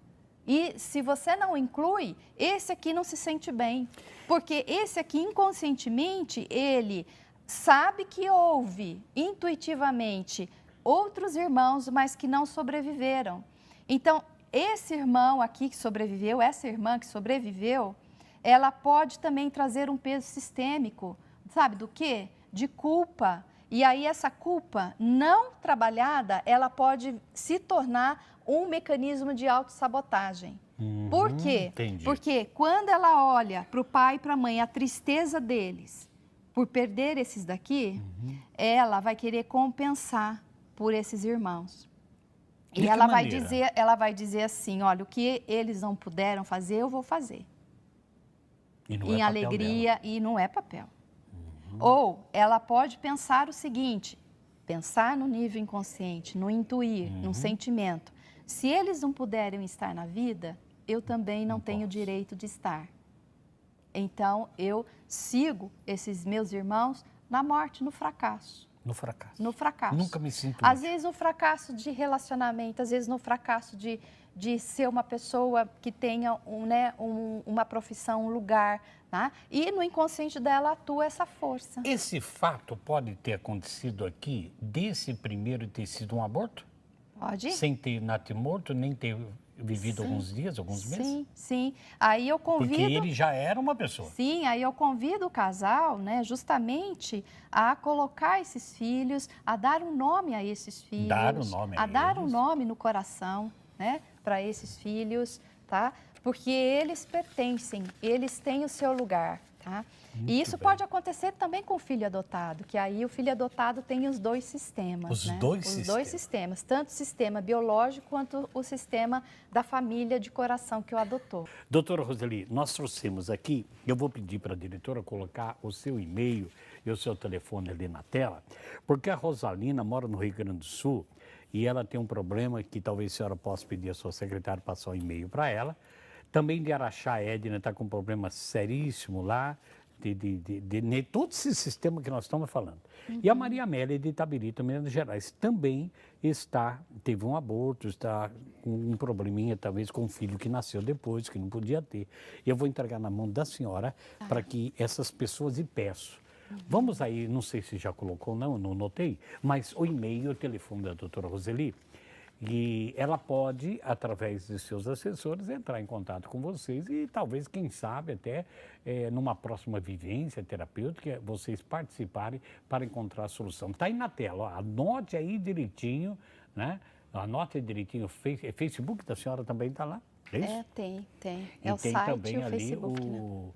E se você não inclui, esse aqui não se sente bem. Porque esse aqui, inconscientemente, ele sabe que houve, intuitivamente, outros irmãos, mas que não sobreviveram. Então, esse irmão aqui que sobreviveu, essa irmã que sobreviveu, ela pode também trazer um peso sistêmico, sabe do quê? De culpa. E aí essa culpa não trabalhada, ela pode se tornar um mecanismo de autossabotagem. Por quê? Entendi. Porque quando ela olha para o pai e para a mãe a tristeza deles por perder esses daqui, ela vai querer compensar por esses irmãos. E ela vai dizer assim, olha, o que eles não puderam fazer, eu vou fazer. E não em é papel alegria dela. E não é papel. Ou ela pode pensar o seguinte, pensar no nível inconsciente, no intuir, no sentimento. Se eles não puderem estar na vida, eu também não tenho direito de estar. Então, eu sigo esses meus irmãos na morte, no fracasso. No fracasso. No fracasso. Nunca me sinto Às vezes no fracasso de relacionamento, às vezes no fracasso de ser uma pessoa que tenha uma profissão, um lugar, tá? E no inconsciente dela atua essa força. Esse fato pode ter acontecido aqui, desse primeiro ter sido um aborto? Pode? Sem ter natimorto, nem ter vivido alguns dias, alguns meses? Sim, sim. Aí eu convido... Porque ele já era uma pessoa. Sim, aí eu convido o casal, né, justamente a colocar esses filhos, a dar um nome a esses filhos. Dar um nome a dar eles. um nome no coração, né, para esses filhos, tá? Porque eles pertencem, eles têm o seu lugar, tá? E isso pode acontecer também com o filho adotado, que aí o filho adotado tem os dois sistemas, Os né? dois Os sistemas. dois sistemas, tanto o sistema biológico quanto o sistema da família de coração que o adotou. Doutora Roseli, nós trouxemos aqui, eu vou pedir para a diretora colocar o seu e-mail e o seu telefone ali na tela, porque a Rosalina mora no Rio Grande do Sul e ela tem um problema que talvez a senhora possa pedir à sua secretária passar o e-mail para ela. Também de Araxá, a Edna está com um problema seríssimo lá, de todo esse sistema que nós estamos falando. E a Maria Amélia de Itabirito, Minas Gerais, também teve um aborto, está com um probleminha talvez com um filho que nasceu depois, que não podia ter. Eu vou entregar na mão da senhora para que essas pessoas, e peço, vamos aí, não sei se já colocou ou não notei, mas o e-mail e o telefone da doutora Roseli, e ela pode, através de seus assessores, entrar em contato com vocês e talvez, quem sabe, até numa próxima vivência terapêutica, vocês participarem para encontrar a solução. Está aí na tela, ó, anote aí direitinho, né? Anote aí direitinho, Facebook da senhora também está lá, é isso? Tem. E o tem site também e o ali Facebook, né?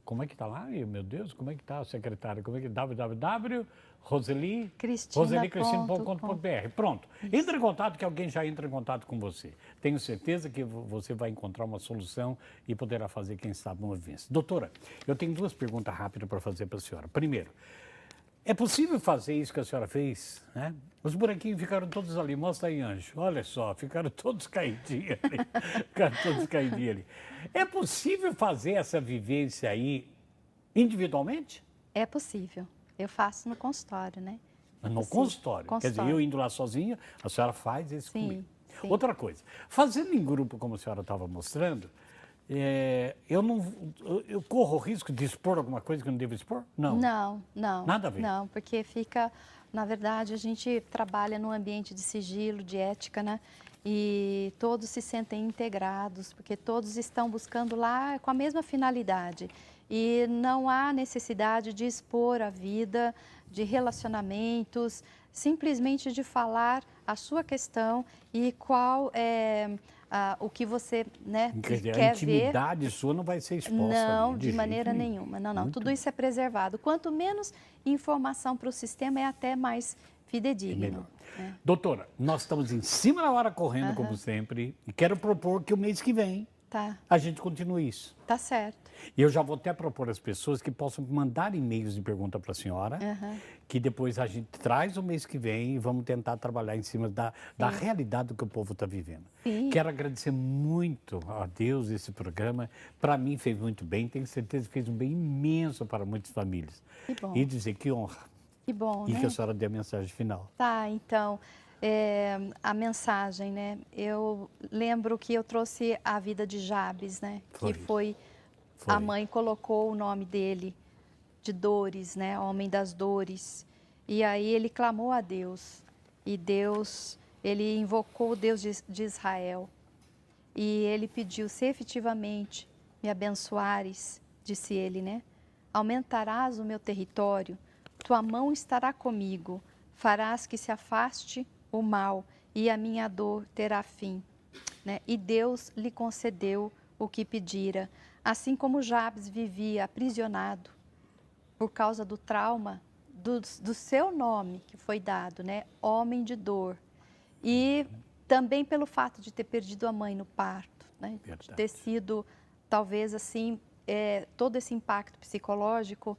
como é que está lá? Meu Deus, como é que está, secretária? Como é que www.roselicristina.com.br. Pronto. Entre em contato, que alguém já entra em contato com você. Tenho certeza que você vai encontrar uma solução e poderá fazer, quem sabe, uma vivência. Doutora, eu tenho duas perguntas rápidas para fazer para a senhora. Primeiro, é possível fazer isso que a senhora fez, né? Os buraquinhos ficaram todos ali, mostra aí, Anjo. Olha só, ficaram todos caidinhos ali. Ficaram todos caidinhos ali. É possível fazer essa vivência aí individualmente? É possível. Eu faço no consultório, né? No consultório. Quer dizer, eu indo lá sozinha, a senhora faz esse comigo. Sim. Outra coisa, fazendo em grupo, como a senhora estava mostrando, eu corro o risco de expor alguma coisa que eu não devo expor? Não. Não. Nada a ver? Não, porque fica, na verdade, a gente trabalha num ambiente de sigilo, de ética, né? E todos se sentem integrados, porque todos estão buscando lá com a mesma finalidade. E não há necessidade de expor a vida, de relacionamentos, simplesmente de falar a sua questão e qual é o que você, né, quer dizer, quer a intimidade ver. sua não vai ser exposta. Não, ali, de maneira nenhuma. Não. Tudo isso é preservado. Quanto menos informação para o sistema, é até mais fidedigno. Né? Doutora, nós estamos em cima da hora correndo, como sempre, e quero propor que o mês que vem a gente continue isso. Tá certo. E eu já vou até propor às pessoas que possam mandar e-mails de pergunta para a senhora, que depois a gente traz o mês que vem e vamos tentar trabalhar em cima da realidade do que o povo está vivendo. Sim. Quero agradecer muito a Deus esse programa. Para mim fez muito bem, tenho certeza que fez um bem imenso para muitas famílias. Que bom. E dizer que honra. Que bom, e né? que a senhora dê a mensagem final. Tá, então, a mensagem, né? Eu lembro que eu trouxe a vida de Jabes, né? Que foi a mãe colocou o nome dele de dores, né? Homem das dores. E aí ele clamou a Deus. E Deus, ele invocou o Deus de Israel. E ele pediu, se efetivamente me abençoares, disse ele, né? Aumentarás o meu território, tua mão estará comigo, farás que se afaste o mal e a minha dor terá fim. Né? E Deus lhe concedeu o que pedira. Assim como Jabes vivia aprisionado por causa do trauma do seu nome que foi dado, né? Homem de dor. E também pelo fato de ter perdido a mãe no parto, né? De ter sido, talvez assim, todo esse impacto psicológico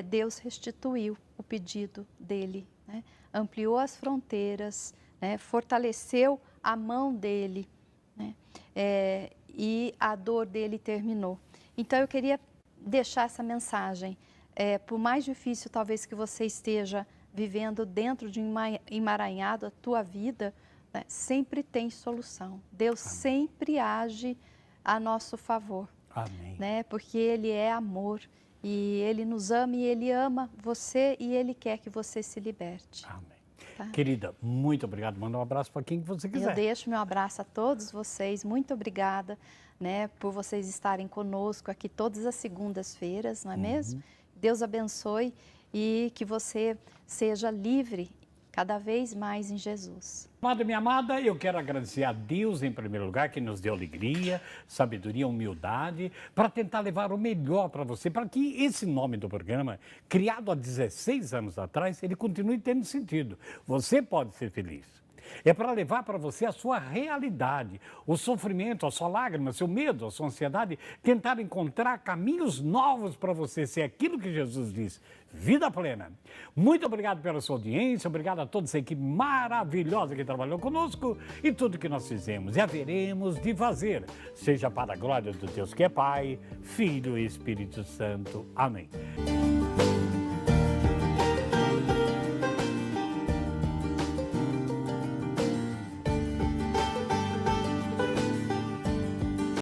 Deus restituiu o pedido dele, né? Ampliou as fronteiras, né? Fortaleceu a mão dele, né? E a dor dele terminou. Então, eu queria deixar essa mensagem. Por mais difícil talvez que você esteja vivendo dentro de um emaranhado a tua vida, né? Sempre tem solução. Deus Amém. Sempre age a nosso favor. Amém. Né? Porque Ele é amor e Ele nos ama e Ele ama você e Ele quer que você se liberte. Amém. Tá? Querida, muito obrigado. Manda um abraço para quem você quiser. Eu deixo meu abraço a todos vocês. Muito obrigada, né, por vocês estarem conosco aqui todas as segundas-feiras, não é mesmo? Deus abençoe e que você seja livre cada vez mais em Jesus. Amada, minha amada, eu quero agradecer a Deus em primeiro lugar, que nos deu alegria, sabedoria, humildade, para tentar levar o melhor para você, para que esse nome do programa, criado há 16 anos atrás, ele continue tendo sentido. Você pode ser feliz. É para levar para você a sua realidade, o sofrimento, a sua lágrima, seu medo, a sua ansiedade, tentar encontrar caminhos novos para você ser aquilo que Jesus diz, vida plena. Muito obrigado pela sua audiência, obrigado a toda essa equipe maravilhosa que trabalhou conosco e tudo que nós fizemos e haveremos de fazer, seja para a glória do Deus que é Pai, Filho e Espírito Santo. Amém.